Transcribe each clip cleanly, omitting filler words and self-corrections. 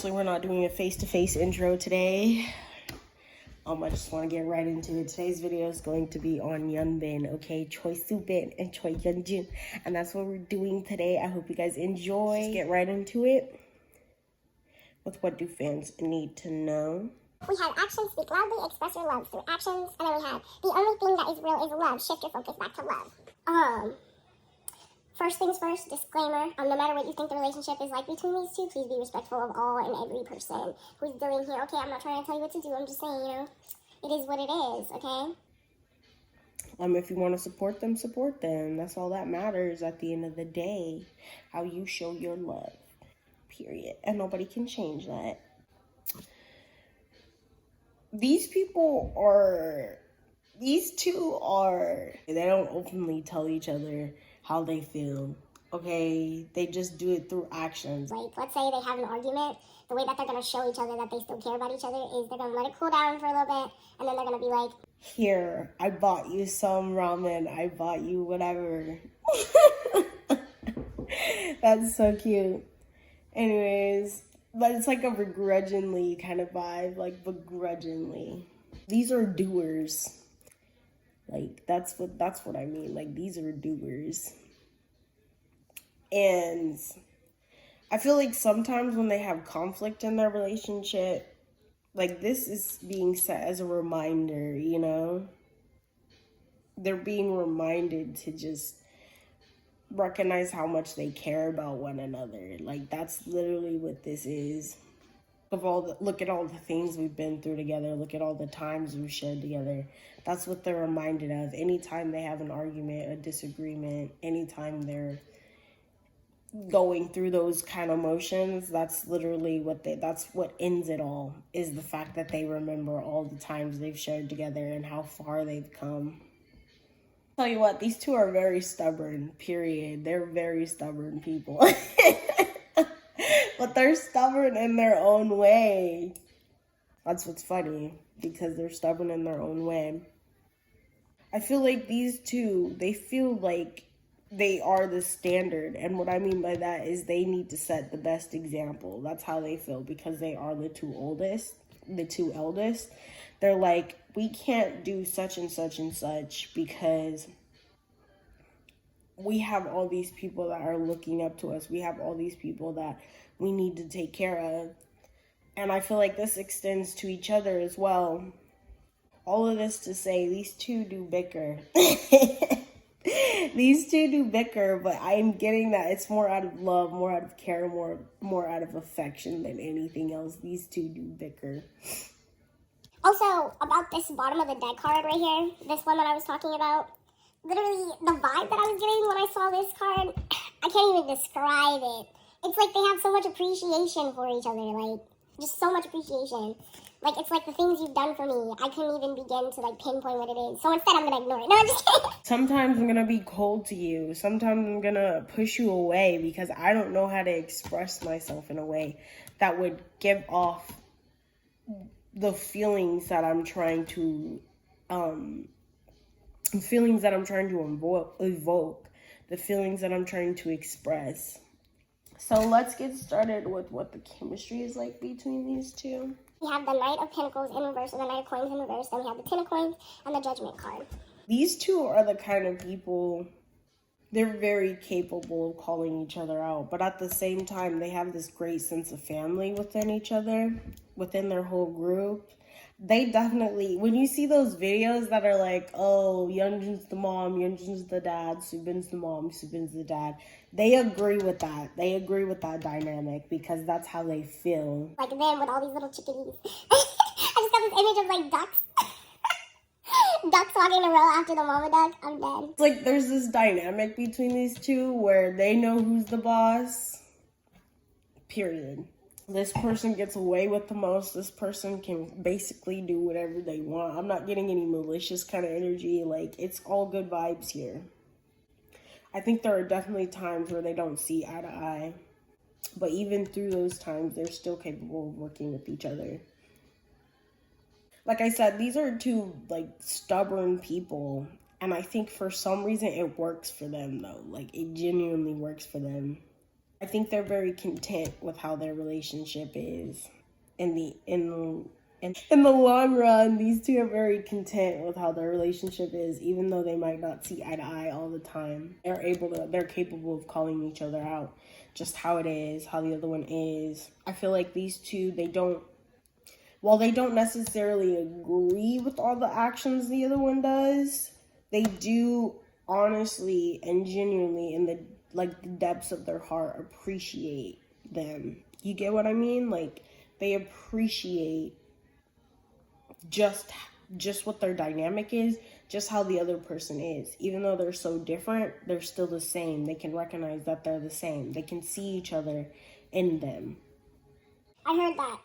Unfortunately, we're not doing a face-to-face intro today. I just want to get right into it. Today's video is going to be on YeonBin, okay? Choi Soo-bin and Choi Yeonjun. And that's what we're doing today. I hope you guys enjoy. Let's get right into it with what do fans need to know. We have actions speak loudly, express your love through actions. And then we have the only thing that is real is love. Shift your focus back to love. First things first, disclaimer. No matter what you think the relationship is like between these two, please be respectful of all and every person who's dealing here. Okay, I'm not trying to tell you what to do. I'm just saying, it is what it is, okay? If you want to support them, support them. That's all that matters at the end of the day. How you show your love. Period. And nobody can change that. These two they don't openly tell each other how they feel, okay? They just do it through actions. Like, let's say they have an argument. The way that they're going to show each other that they still care about each other is they're going to let it cool down for a little bit, and then they're going to be like, here, I bought you some ramen, I bought you whatever. That's so cute. Anyways, but it's like a begrudgingly kind of vibe, like begrudgingly. These are doers. Like, that's what I mean. Like, these are doers. And I feel like sometimes when they have conflict in their relationship, like, this is being set as a reminder, They're being reminded to just recognize how much they care about one another. Like, that's literally what this is. Look at all the things we've been through together. Look at all the times we've shared together. That's what they're reminded of. Anytime they have an argument, a disagreement, anytime they're going through those kind of emotions, that's literally that's what ends it all, is the fact that they remember all the times they've shared together and how far they've come. Tell you what, these two are very stubborn, period. They're very stubborn people. But they're stubborn in their own way. That's what's funny, because they're stubborn in their own way. I feel like these two, they feel like they are the standard. And what I mean by that is they need to set the best example. That's how they feel, because they are the two eldest. They're like, we can't do such and such and such because we have all these people that are looking up to us. We have all these people that we need to take care of. And I feel like this extends to each other as well. All of this to say, these two do bicker. These two do bicker, but I'm getting that it's more out of love, more out of care, more out of affection than anything else. These two do bicker. Also, about this bottom of the deck card right here, this one that I was talking about, literally the vibe that I was getting when I saw this card, I can't even describe it. It's like they have so much appreciation for each other, like, just so much appreciation. Like, it's like the things you've done for me, I couldn't even begin to, like, pinpoint what it is. So instead, I'm gonna ignore it. No, I'm just kidding. Sometimes I'm gonna be cold to you. Sometimes I'm gonna push you away because I don't know how to express myself in a way that would give off the feelings that I'm trying to, evoke, the feelings that I'm trying to express. So let's get started with what the chemistry is like between these two. We have the Knight of Pentacles in reverse and the Knight of Coins in reverse. Then we have the Ten of Coins and the Judgment card. These two are the kind of people, they're very capable of calling each other out. But at the same time, they have this great sense of family within each other, within their whole group. They definitely, when you see those videos that are like, oh, Yeonjun's the mom, Yeonjun's the dad, Soobin's the mom, Soobin's the dad, they agree with that. They agree with that dynamic because that's how they feel. Like them with all these little chickadees. I just got this image of like ducks. Ducks walking in a row after the mama duck. I'm dead. It's like there's this dynamic between these two where they know who's the boss. Period. This person gets away with the most. This person can basically do whatever they want. I'm not getting any malicious kind of energy. Like, it's all good vibes here. I think there are definitely times where they don't see eye to eye. But even through those times, they're still capable of working with each other. Like I said, these are two, like, stubborn people. And I think for some reason it works for them, though. Like, it genuinely works for them. I think they're very content with how their relationship is. In the long run, these two are very content with how their relationship is, even though they might not see eye to eye all the time. They're capable of calling each other out, just how it is, how the other one is. I feel like these two, while they don't necessarily agree with all the actions the other one does, they do honestly and genuinely in the depths of their heart appreciate them. You get what I mean? Like, they appreciate just what their dynamic is, just how the other person is. Even though they're so different, they're still the same. They can recognize that they're the same. They can see each other in them. I heard that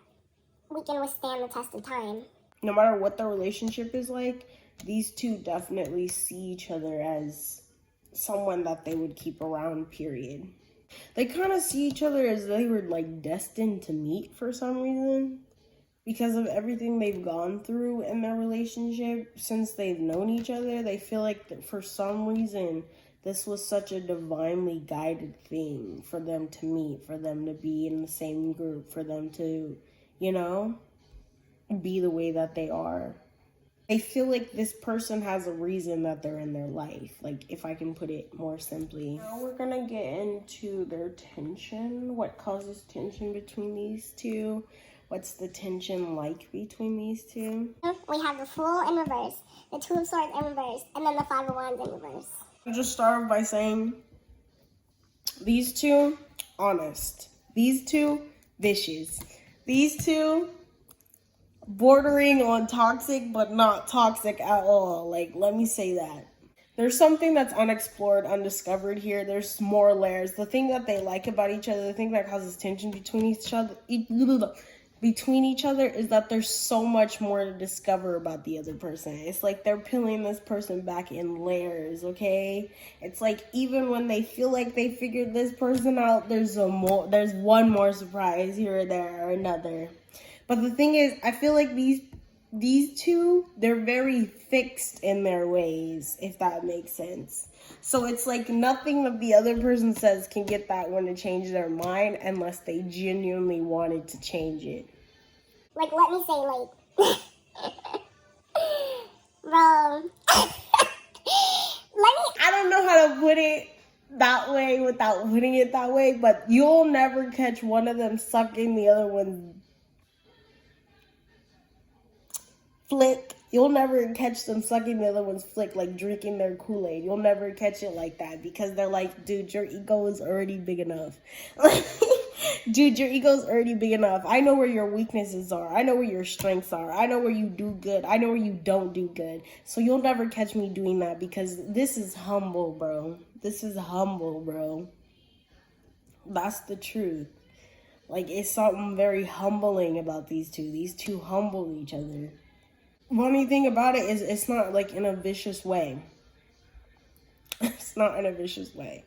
we can withstand the test of time. No matter what the relationship is like, these two definitely see each other as someone that they would keep around, period. They kind of see each other as they were like destined to meet for some reason, because of everything they've gone through in their relationship since they've known each other. They feel like that for some reason this was such a divinely guided thing for them to meet, for them to be in the same group, for them to, you know, be the way that they are. They feel like this person has a reason that they're in their life, like, if I can put it more simply. Now we're gonna get into their tension, what causes tension between these two. What's the tension like between these two? We have the Fool in reverse, the Two of Swords in reverse, and then the Five of Wands in reverse. I'll just start by saying these two, honest. These two, vicious. These two, bordering on toxic, but not toxic at all. Like, let me say that. There's something that's unexplored, undiscovered here. There's more layers. The thing that they like about each other, the thing that causes tension between each other is that there's so much more to discover about the other person. It's like they're peeling this person back in layers, okay? It's like even when they feel like they figured this person out, there's one more surprise here or there or another. But the thing is, I feel like these two, they're very fixed in their ways, if that makes sense. So it's like nothing that the other person says can get that one to change their mind unless they genuinely wanted to change it. Like, let me say, like, bro, I don't know how to put it that way without putting it that way, but you'll never catch one of them sucking the other one's flick. You'll never catch them sucking the other one's flick, like drinking their Kool-Aid. You'll never catch it like that because they're like, dude, your ego is already big enough. Dude, your ego's already big enough. I know where your weaknesses are. I know where your strengths are. I know where you do good. I know where you don't do good. So you'll never catch me doing that because this is humble, bro. This is humble, bro. That's the truth. Like, it's something very humbling about these two. These two humble each other. Funny thing about it is it's not like in a vicious way. It's not in a vicious way.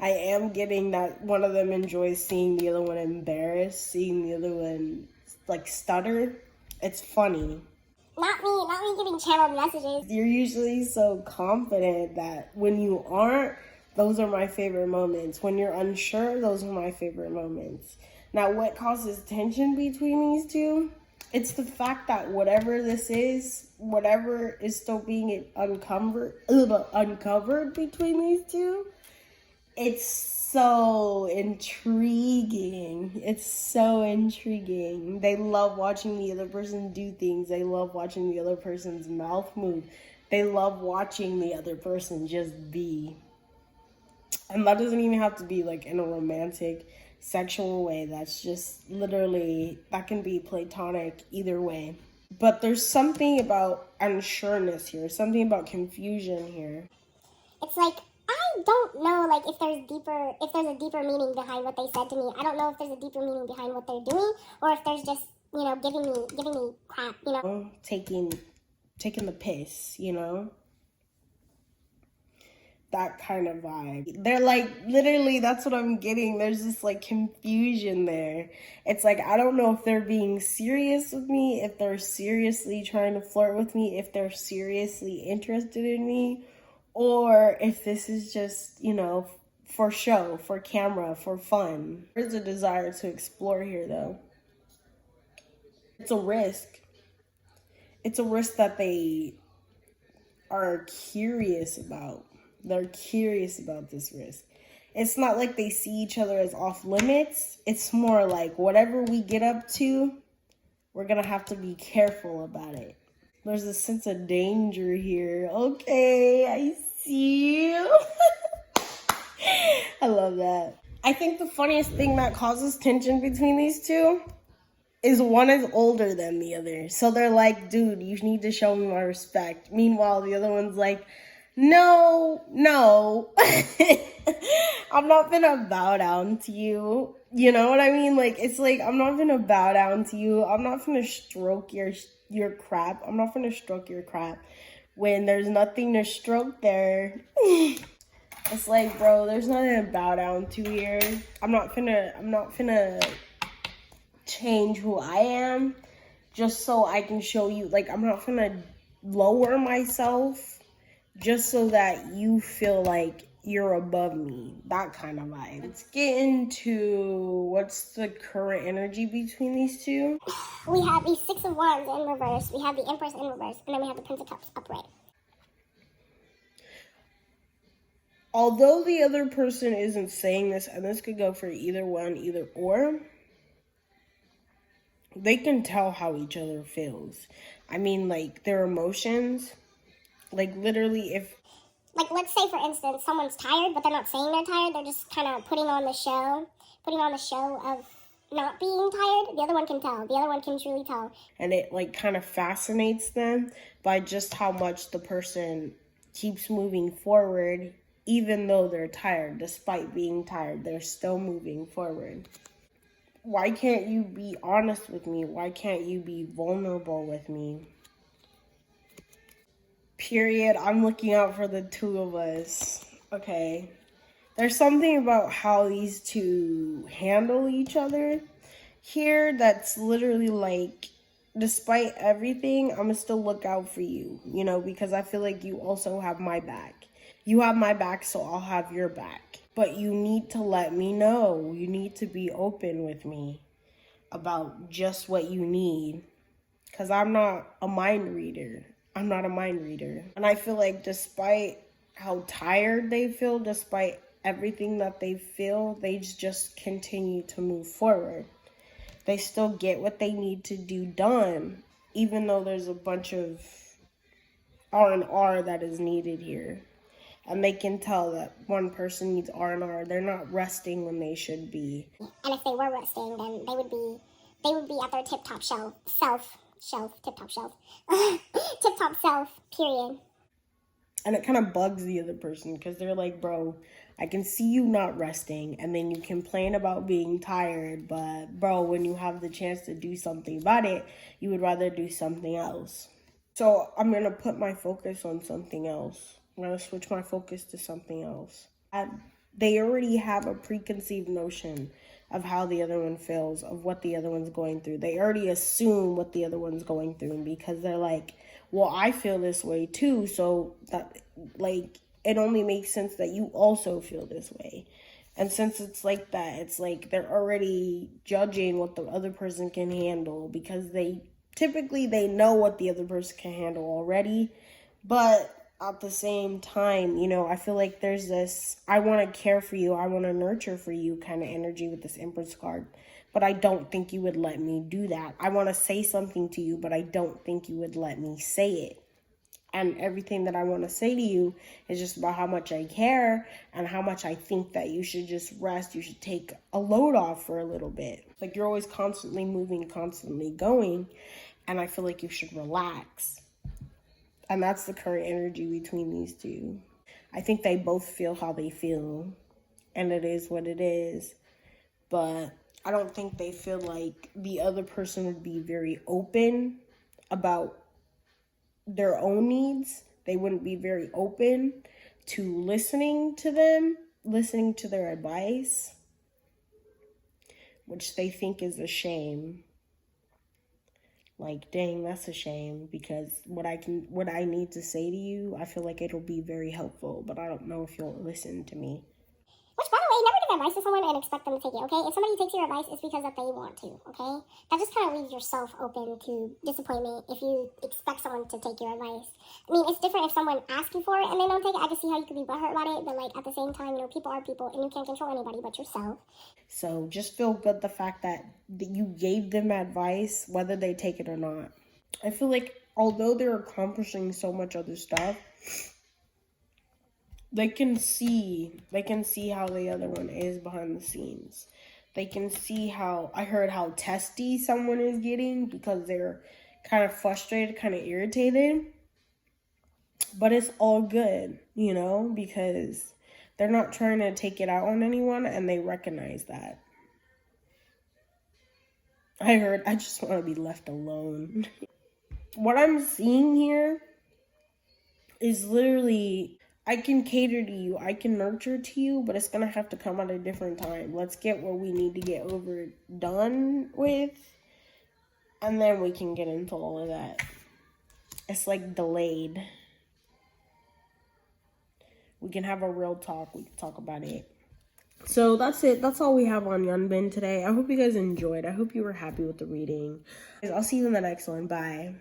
I am getting that one of them enjoys seeing the other one embarrassed, seeing the other one like stutter. It's funny. Not me giving channeled messages. You're usually so confident that when you aren't, those are my favorite moments. When you're unsure, those are my favorite moments. Now, what causes tension between these two? It's the fact that whatever this is, whatever is still being uncovered between these two, it's so intriguing. It's so intriguing. They love watching the other person do things. They love watching the other person's mouth move. They love watching the other person just be. And that doesn't even have to be like in a romantic, sexual way. That's just literally, that can be platonic either way. But there's something about unsureness here, something about confusion here. It's like, I don't know, like, if there's a deeper meaning behind what they said to me. I don't know if there's a deeper meaning behind what they're doing, or if there's just, you know, giving me crap, you know. Taking the piss, you know? That kind of vibe. They're like, literally, that's what I'm getting. There's this like confusion there. It's like, I don't know if they're being serious with me, if they're seriously trying to flirt with me, if they're seriously interested in me, or if this is just, you know, for show, for camera, for fun. There's a desire to explore here, though. It's a risk. It's a risk that they are curious about. They're curious about this risk. It's not like they see each other as off limits. It's more like whatever we get up to, we're gonna have to be careful about it. There's a sense of danger here. Okay, I see you. I love that. I think the funniest thing that causes tension between these two is one is older than the other. So they're like, dude, you need to show me my respect. Meanwhile, the other one's like, no, I'm not gonna bow down to you. You know what I mean? Like, it's like, I'm not gonna bow down to you. I'm not gonna stroke your crap. I'm not gonna stroke your crap when there's nothing to stroke there. It's like, bro, there's nothing to bow down to here. I'm not finna change who I am just so I can show you. Like, I'm not gonna lower myself just so that you feel like you're above me. That kind of vibe. Let's get into what's the current energy between these two. We have the Six of Wands in reverse. We have the Empress in reverse. And then we have the Prince of Cups upright. Although the other person isn't saying this, and this could go for either one, either or, they can tell how each other feels. I mean, like, their emotions, like, literally, if... Like, let's say, for instance, someone's tired, but they're not saying they're tired. They're just kind of putting on the show of not being tired. The other one can tell. The other one can truly tell. And it, like, kind of fascinates them by just how much the person keeps moving forward, even though they're tired. Despite being tired, they're still moving forward. Why can't you be honest with me? Why can't you be vulnerable with me? Period. I'm looking out for the two of us. Okay. There's something about how these two handle each other here that's literally like, despite everything, I'm gonna still look out for you, you know, because I feel like you also have my back. You have my back, so I'll have your back. But you need to let me know. You need to be open with me about just what you need. Because I'm not a mind reader. I'm not a mind reader. And I feel like despite how tired they feel, despite everything that they feel, they just continue to move forward. They still get what they need to do done, even though there's a bunch of R&R that is needed here. And they can tell that one person needs R&R. They're not resting when they should be. And if they were resting, then they would be at their tip-top tip-top self, period. And it kind of bugs the other person because they're like, bro, I can see you not resting, and then you complain about being tired, but bro, when you have the chance to do something about it, you would rather do something else. So I'm going to put my focus on something else. I'm going to switch my focus to something else. They already have a preconceived notion of how the other one feels, of what the other one's going through. They already assume what the other one's going through because they're like, well, I feel this way too, so that, like, it only makes sense that you also feel this way. And since it's like that, it's like they're already judging what the other person can handle because they know what the other person can handle already. But at the same time, you know, I feel like there's this, I want to care for you, I want to nurture for you kind of energy with this Empress card. But I don't think you would let me do that. I want to say something to you, but I don't think you would let me say it. And everything that I want to say to you is just about how much I care and how much I think that you should just rest. You should take a load off for a little bit. Like, you're always constantly moving, constantly going. And I feel like you should relax. And that's the current energy between these two. I think they both feel how they feel. And it is what it is. But I don't think they feel like the other person would be very open about their own needs. They wouldn't be very open to listening to them, listening to their advice, which they think is a shame. Like, dang, that's a shame, because what I need to say to you, I feel like it'll be very helpful, but I don't know if you'll listen to me. Which, by the way, never give advice to someone and expect them to take it, okay? If somebody takes your advice, it's because that they want to, okay? That just kind of leaves yourself open to disappointment if you expect someone to take your advice. I mean, it's different if someone asks you for it and they don't take it. I can see how you could be butthurt about it, but, like, at the same time, you know, people are people, and you can't control anybody but yourself. So just feel good the fact that you gave them advice, whether they take it or not. I feel like although they're accomplishing so much other stuff, they can see how the other one is behind the scenes. They can see how testy someone is getting because they're kind of frustrated, kind of irritated. But it's all good, you know, because they're not trying to take it out on anyone and they recognize that. I just want to be left alone. What I'm seeing here is literally, I can cater to you, I can nurture to you, but it's going to have to come at a different time. Let's get what we need to get done with, and then we can get into all of that. It's like delayed. We can have a real talk. We can talk about it. So that's it. That's all we have on YeonBin today. I hope you guys enjoyed. I hope you were happy with the reading. I'll see you in the next one. Bye.